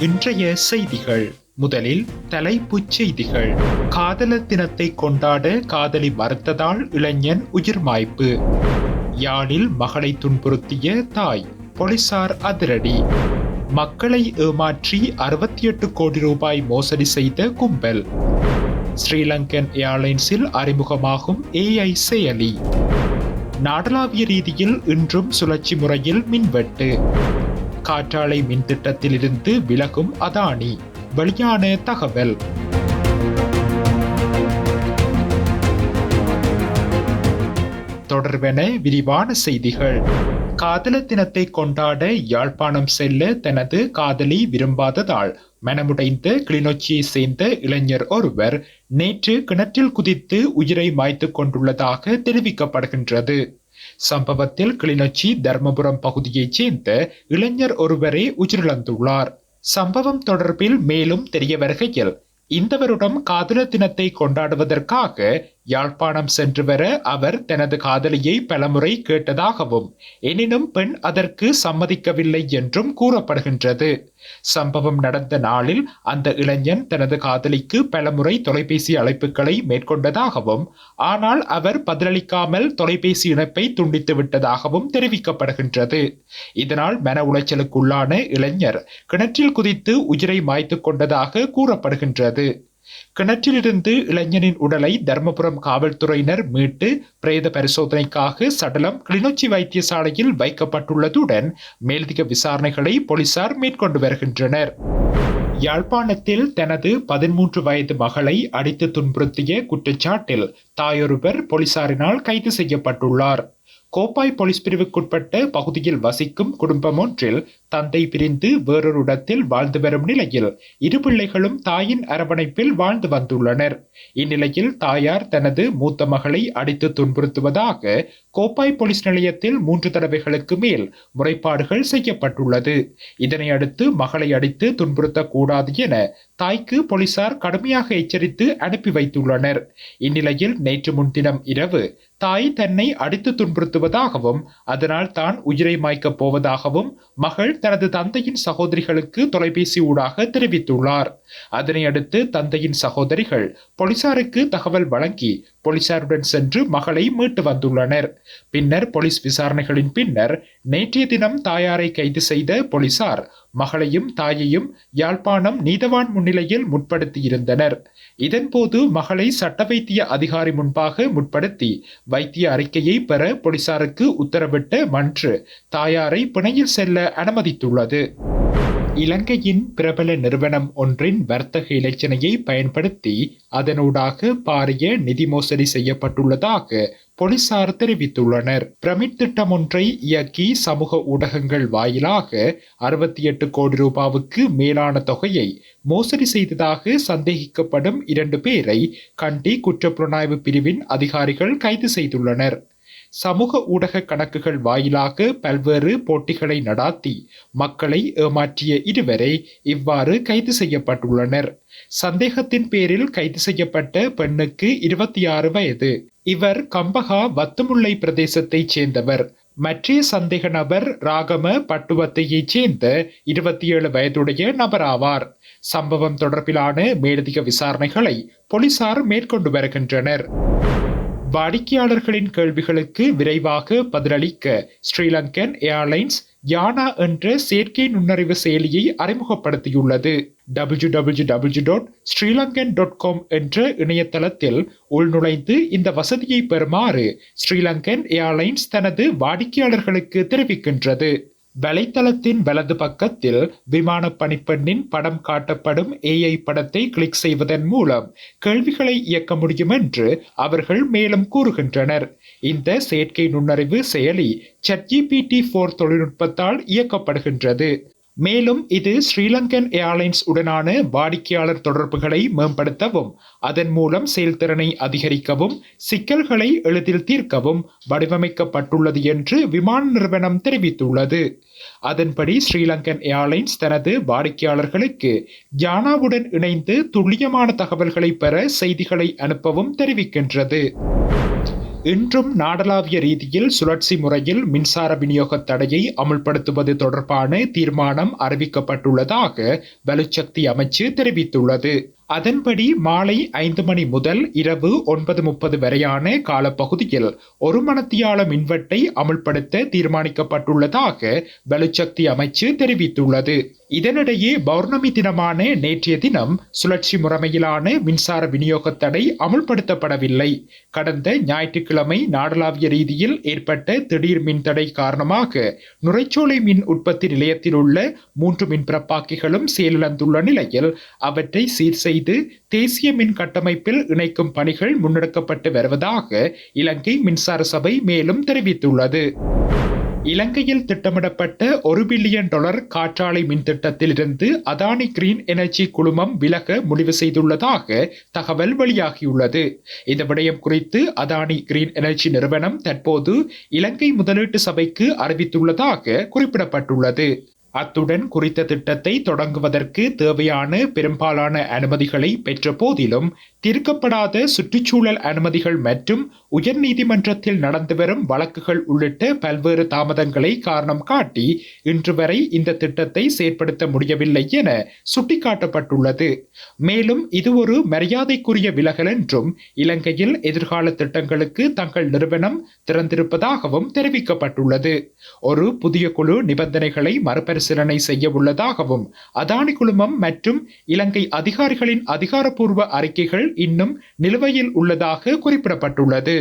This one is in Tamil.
இன்றைய செய்திகள். முதலில் தலைப்புச் செய்திகள். காதலர் தினத்தை கொண்டாட காதலி மறுத்ததால் இளைஞன் உயிர் மாய்ப்பு. யாழில் மகளை துன்புறுத்திய தாய், போலீசார் அதிரடி. மக்களை ஏமாற்றி 68 கோடி ரூபாய் மோசடி செய்த கும்பல். ஸ்ரீலங்கன் ஏர்லைன்ஸில் அறிமுகமாகும் AI செயலி. நாடளாவிய ரீதியில் இன்றும் சுழற்சி முறையில் மின்வெட்டு. காற்றாலை மின் திட்டத்திலிருந்து விலகும் அதானி, வெளியான தகவல். தொடர்பென விரிவான செய்திகள். காதலர் தினத்தை கொண்டாட யாழ்ப்பாணம் செல்ல தனது காதலி விரும்பாததால் மனமுடைந்த கிளிநொச்சியை சேர்ந்த இளைஞர் ஒருவர் நேற்று கிணற்றில் குதித்து உயிரை மாய்த்துக் கொண்டுள்ளதாக தெரிவிக்கப்படுகின்றது. சம்பவத்தில் கிளிநொச்சி தர்மபுரம் பகுதியைச் சேர்ந்த இளைஞர் ஒருவரே உயிரிழந்துள்ளார். சம்பவம் தொடர்பில் மேலும் தெரிய வருகையில், இந்த வருடம் காதலர் தினத்தை கொண்டாடுவதற்காக யாழ்ப்பாணம் சென்று வர அவர் தனது காதலியை பலமுறை கேட்டதாகவும், எனினும் பெண் அதற்கு சம்மதிக்கவில்லை என்றும் கூறப்படுகின்றது. சம்பவம் நடந்த நாளில் அந்த இளைஞன் தனது காதலிக்கு பலமுறை தொலைபேசி அழைப்புகளை மேற்கொண்டதாகவும், ஆனால் அவர் பதிலளிக்காமல் தொலைபேசி இணைப்பை துண்டித்து விட்டதாகவும் தெரிவிக்கப்படுகின்றது. இதனால் மன உளைச்சலுக்குள்ளான இளைஞர் கிணற்றில் குதித்து உயிரை மாய்த்துக் கொண்டதாக கூறப்படுகின்றது. கிணற்றிலிருந்து இளைஞனின் உடலை தர்மபுரம் காவல்துறையினர் மீட்டு பிரேத பரிசோதனைக்காக சடலம் கிளிநொச்சி வைத்தியசாலையில் வைக்கப்பட்டுள்ளதுடன் மேலதிக விசாரணைகளை போலீசார் மேற்கொண்டு வருகின்றனர். யாழ்ப்பாணத்தில் தனது 13 வயது மகளை அடித்து துன்புறுத்திய குற்றச்சாட்டில் தாயொருவர் போலீசாரினால் கைது செய்யப்பட்டுள்ளார். கோப்பாய் போலீஸ் பிரிவுக்குட்பட்ட பகுதியில் வசிக்கும் குடும்பம் ஒன்றில் தந்தை பிரிந்து வேறொரு இடத்தில் வாழ்ந்து வரும் நிலையில் இரு பிள்ளைகளும் தாயின் அரவணைப்பில் வாழ்ந்து வந்துள்ளனர். இந்நிலையில் தாயார் தனது மூத்த மகளை அடித்து துன்புறுத்துவதாக கோப்பாய் போலீஸ் நிலையத்தில் 3 தடவைகளுக்கு மேல் முறைப்பாடுகள் செய்யப்பட்டுள்ளது. இதனை அடுத்து மகளை அடித்து துன்புறுத்தக்கூடாது என தாய்க்கு போலீசார் கடுமையாக எச்சரித்து அனுப்பி வைத்துள்ளனர். இந்நிலையில் நேற்று முன்தினம் இரவு தாய் தன்னை அடித்து துன்புறுத்துவதாகவும், அதனால் தான் உயிரை மாய்க்கப் போவதாகவும் மகள் தனது தந்தையின் சகோதரிகளுக்கு தொலைபேசி ஊடாக தெரிவித்துள்ளார். அதனை அடுத்து தந்தையின் சகோதரிகள் போலீசாருக்கு தகவல் வழங்கி போலீசாருடன் சென்று மகளை மீட்டு வந்துள்ளனர். பின்னர் போலீஸ் விசாரணைகளின் பின்னர் நேற்றைய தினம் தாயாரை கைது செய்த போலீசார் மகளையும் தாயையும் யாழ்ப்பாணம் நீதவான் முன்னிலையில் முற்படுத்தியிருந்தனர். இதன்போது மகளை சட்ட வைத்திய அதிகாரி முன்பாக முற்படுத்தி வைத்திய அறிக்கையை பெற போலீசாருக்கு உத்தரவிட்ட மன்று தாயாரை பிணையில் செல்ல அனுமதித்துள்ளது. இலங்கையின் பிரபல நிறுவனம் ஒன்றின் வர்த்தக இலச்சினையை பயன்படுத்தி அதனூடாக பாரிய நிதி மோசடி செய்யப்பட்டுள்ளதாக போலீசார் தெரிவித்துள்ளனர். பிரமிட் திட்டம் ஒன்றை இயக்கி சமூக ஊடகங்கள் வாயிலாக 68 கோடி ரூபாவுக்கு மேலான தொகையை மோசடி செய்ததாக சந்தேகிக்கப்படும் 2 பேரை கண்டி குற்றப்புலனாய்வு பிரிவின் அதிகாரிகள் கைது செய்துள்ளனர். சமூக ஊடக கணக்குகள் வாயிலாக பல்வேறு போட்டிகளை நடாத்தி மக்களை ஏமாற்றிய இருவரை இவ்வாறு கைது செய்யப்பட்டுள்ளனர். சந்தேகத்தின் பேரில் கைது செய்யப்பட்ட பெண்ணுக்கு 26 வயது. இவர் கம்பகா வத்துமுல்லை பிரதேசத்தைச் சேர்ந்தவர். மற்றைய சந்தேக நபர் ராகம பட்டுவத்தையைச் சேர்ந்த 27 வயதுடைய நபராவார். சம்பவம் தொடர்பிலான மேலதிக விசாரணைகளை போலீசார் மேற்கொண்டு வருகின்றனர். வாடிக்கையாளர்களின் கேள்விகளுக்கு விரைவாக பதிலளிக்க ஸ்ரீலங்கன் ஏர்லைன்ஸ் யானா என்ற செயற்கை நுண்ணறிவு செயலியை அறிமுகப்படுத்தியுள்ளது. www.srilankan.com என்ற இணையதளத்தில் உள்நுழைந்து இந்த வசதியை பெறுமாறு ஸ்ரீலங்கன் ஏர்லைன்ஸ் தனது வாடிக்கையாளர்களுக்கு தெரிவிக்கின்றது. வலைத்தளத்தின் வலது பக்கத்தில் விமான பணிப்பெண்ணின் படம் காட்டப்படும் AI படத்தை கிளிக் செய்வதன் மூலம் கேள்விகளை இயக்க முடியும் என்று அவர்கள் மேலும் கூறுகின்றனர். இந்த செயற்கை நுண்ணறிவு செயலி ChatGPT-4 தொழில்நுட்பத்தால் இயக்கப்படுகின்றது. மேலும் இது ஸ்ரீலங்கன் ஏர்லைன்ஸ் உடனான வாடிக்கையாளர் தொடர்புகளை மேம்படுத்தவும், அதன் மூலம் செயல்திறனை அதிகரிக்கவும், சிக்கல்களை எளிதில் தீர்க்கவும் வடிவமைக்கப்பட்டுள்ளது என்று விமான நிறுவனம் தெரிவித்துள்ளது. அதன்படி ஸ்ரீலங்கன் ஏர்லைன்ஸ் தனது வாடிக்கையாளர்களுக்கு யானாவுடன் இணைந்து துல்லியமான தகவல்களை பெற செய்திகளை அனுப்பவும் தெரிவிக்கின்றது. இன்றும் நாடளாவிய ரீதியில் சுழற்சி முறையில் மின்சார விநியோக தடையை அமுல்படுத்துவது தொடர்பான தீர்மானம் அறிவிக்கப்பட்டுள்ளதாக வலுச்சக்தி அமைச்சு தெரிவித்துள்ளது. அதன்படி மாலை 5 மணி முதல் இரவு 9:30 வரையான காலப்பகுதியில் 1 மணத்தியால மின்வெட்டை அமுல்படுத்த தீர்மானிக்கப்பட்டுள்ளதாக வலுச்சக்தி அமைச்சு தெரிவித்துள்ளது. இதனிடையே பௌர்ணமி தினமான நேற்றைய தினம் சுழற்சி முறைமையிலான மின்சார விநியோக தடை அமுல்படுத்தப்படவில்லை. கடந்த ஞாயிற்றுக்கிழமை நாடளாவிய ரீதியில் ஏற்பட்ட திடீர் மின்தடை காரணமாக நுரைச்சோலை மின் உற்பத்தி நிலையத்தில் உள்ள 3 மின்பிறப்பாக்கிகளும் செயலிழந்துள்ள நிலையில் அவற்றை சீர் செய்து தேசிய மின் கட்டமைப்பில் இணைக்கும் பணிகள் முன்னெடுக்கப்பட்டு வருவதாக இலங்கை மின்சார சபை மேலும் தெரிவித்துள்ளது. இலங்கையில் திட்டமிடப்பட்ட $1 பில்லியன் காற்றாலை மின் திட்டத்திலிருந்து அதானி கிரீன் எனர்ஜி குழுமம் விலக முடிவு செய்துள்ளதாக தகவல் வெளியாகியுள்ளது. இந்த விடயம் குறித்து அதானி கிரீன் எனர்ஜி நிறுவனம் தற்போது இலங்கை முதலீட்டு சபைக்கு அறிவித்துள்ளதாக குறிப்பிடப்பட்டுள்ளது. அத்துடன் குறித்த திட்டத்தை தொடங்குவதற்கு தேவையான பெரும்பாலான அனுமதிகளை பெற்ற போதிலும் தீர்க்கப்படாத சுற்றுச்சூழல் அனுமதிகள் மற்றும் உயர்நீதிமன்றத்தில் நடந்து வரும் வழக்குகள் உள்ளிட்ட பல்வேறு தாமதங்களை காரணம் காட்டி இன்று வரை இந்த திட்டத்தை செயற்படுத்த முடியவில்லை என சுட்டிக்காட்டப்பட்டுள்ளது. மேலும் இது ஒரு மரியாதைக்குரிய விலகல் என்றும் இலங்கையில் எதிர்கால திட்டங்களுக்கு தங்கள் நிறுவனம் திறந்திருப்பதாகவும் தெரிவிக்கப்பட்டுள்ளது. ஒரு புதிய குழு நிபந்தனைகளை மறுபரிசீலனை செய்ய உள்ளதாகவும் அதானி குழுமம் மற்றும் இலங்கை அதிகாரிகளின் அதிகாரப்பூர்வ அறிக்கைகள் இன்னும் நிலுவையில் உள்ளதாக குறிப்பிடப்பட்டுள்ளது.